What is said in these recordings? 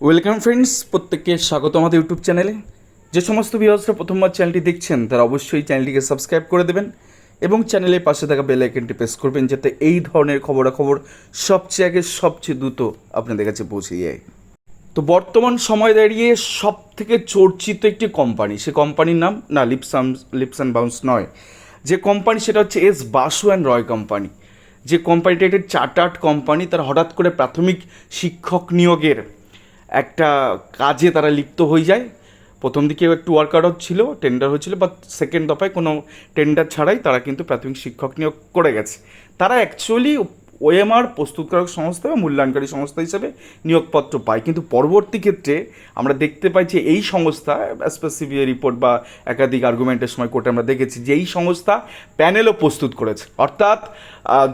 Welcome friends, প্রত্যেককে স্বাগত আমাদের ইউটিউব চ্যানেলে। যে সমস্ত ভিউয়ার্সরা প্রথমবার চ্যানেলটি দেখছেন তারা অবশ্যই চ্যানেলটিকে সাবস্ক্রাইব করে দেবেন এবং চ্যানেলের পাশে থাকা বেল আইকনটি প্রেস করবেন, যাতে এই ধরনের খবরাখবর সবচেয়ে আগে সবচেয়ে দ্রুত আপনাদের কাছে পৌঁছে যায়। তো বর্তমান সময় দাঁড়িয়ে সব থেকে চর্চিত একটি কোম্পানি, সে কোম্পানির নাম না লিপস অ্যান্ড বাউন্স নয়, যে কোম্পানি সেটা হচ্ছে S Basu and Roy company. যে কোম্পানিটা একটি চার্টার্ড কোম্পানি, তারা হঠাৎ করে প্রাথমিক শিক্ষক নিয়োগের একটা কাজে তারা লিপ্ত হয়ে যায়। প্রথম দিকে একটু ওয়ার্কআউট ছিল, টেন্ডার হয়েছিল, বা সেকেন্ড দফায় কোনো টেন্ডার ছাড়াই তারা কিন্তু প্রাথমিক শিক্ষক নিয়োগ করে গেছে। তারা অ্যাকচুয়ালি ওএমআর প্রস্তুতকারক সংস্থা বা মূল্যায়নকারী সংস্থা হিসেবে নিয়োগপত্র পায়, কিন্তু পরবর্তী ক্ষেত্রে আমরা দেখতে পাই যে এই সংস্থা সিবিআই রিপোর্ট বা একাধিক আর্গুমেন্টের সময় কোর্টে আমরা দেখেছি যে এই সংস্থা প্যানেলও প্রস্তুত করেছে, অর্থাৎ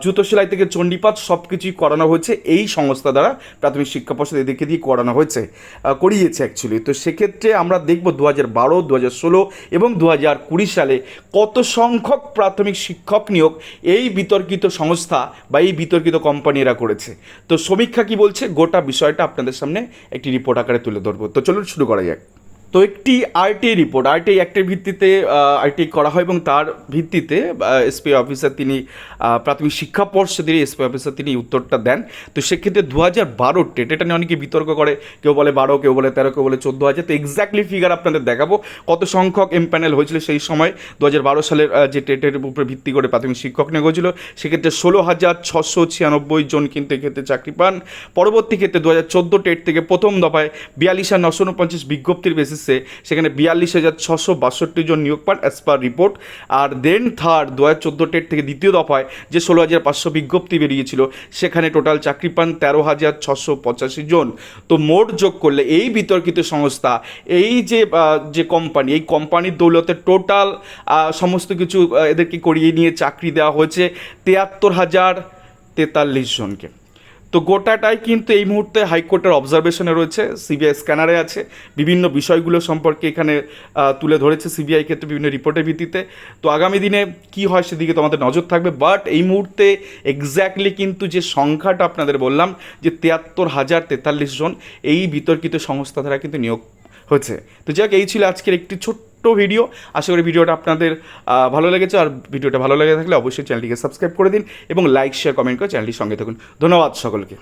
জুতো সেলাই থেকে চণ্ডীপাঠ সব কিছুই করানো হয়েছে এই সংস্থা দ্বারা। প্রাথমিক শিক্ষা পর্ষদ এদেরকে দিয়ে করানো হয়েছে, করিয়েছে অ্যাকচুয়ালি। তো সেক্ষেত্রে আমরা দেখব 2012, 2016 এবং 2020 সালে কত সংখ্যক প্রাথমিক শিক্ষক নিয়োগ এই বিতর্কিত সংস্থা বা এই বিতর্কিত কোম্পানিরা করেছে। তো সমীক্ষা কি বলছে গোটা বিষয়টা আপনাদের সামনে একটি রিপোর্ট আকারে তুলে ধরবো। তো চলুন শুরু করা যাক। তো একটি আরটিআই রিপোর্ট, আরটিআই অ্যাক্টের ভিত্তিতে আরটিআই করা হয় এবং তার ভিত্তিতে এসপি অফিসার তিনি প্রাথমিক শিক্ষা পর্ষদের এসপি অফিসার তিনি উত্তরটা দেন। তো সেক্ষেত্রে 2012 টেট, এটা নিয়ে অনেকে বিতর্ক করে, কেউ বলে 12, কেউ বলে 13, কেউ বলে 14,000। তো এক্স্যাক্টলি ফিগার আপনাদের দেখাবো কত সংখ্যক এমপ্যানেল হয়েছিল সেই সময়। 2012 সালের যে টেটের উপরে ভিত্তি করে প্রাথমিক শিক্ষক নিয়োগ হয়েছিল, সেক্ষেত্রে 16,696 জন কিন্তু এক্ষেত্রে চাকরি পান। পরবর্তী ক্ষেত্রে 2014 টেট থেকে প্রথম দফায় 42,949 বিজ্ঞপ্তির বেসিস সেখানে 42,662 জন নিয়োগ পান অ্যাজ পার রিপোর্ট। আর দেন থার্ড 2014 টেট থেকে দ্বিতীয় দফায় যে 16,500 বিজ্ঞপ্তি বেরিয়েছিল, সেখানে টোটাল চাকরি পান 13,685 জন। তো মোট যোগ করলে এই বিতর্কিত সংস্থা, এই যে কোম্পানি, এই কোম্পানির দৌলতে টোটাল সমস্ত কিছু এদেরকে করিয়ে নিয়ে চাকরি দেওয়া হয়েছে 73,043 জনকে। তো গোটাটাই কিন্তু এই মুহূর্তে হাইকোর্টের অবজারভেশনে রয়েছে, সিবিআই স্ক্যানারে আছে, বিভিন্ন বিষয়গুলো সম্পর্কে এখানে তুলে ধরেছে সিবিআই ক্ষেত্রে বিভিন্ন রিপোর্টের ভিত্তিতে। তো আগামী দিনে কি হয় সেদিকে তোমাদের নজর থাকবে, বাট এই মুহূর্তে এক্স্যাক্টলি কিন্তু যে সংখ্যাটা আপনাদের বললাম যে 73,043 জন এই বিতর্কিত সংস্থা দ্বারা কিন্তু নিয়োগ হয়েছে। তো যাক, এই ছিল আজকের একটি ছোট্ট ভিডিও। আশা করি ভিডিওটা আপনাদের ভালো লেগেছে, আর ভিডিওটা ভালো লেগে থাকলে অবশ্যই চ্যানেলটিকে সাবস্ক্রাইব করে দিন এবং লাইক, শেয়ার, কমেন্ট করে চ্যানেলটির সঙ্গে থাকুন। ধন্যবাদ সকলকে।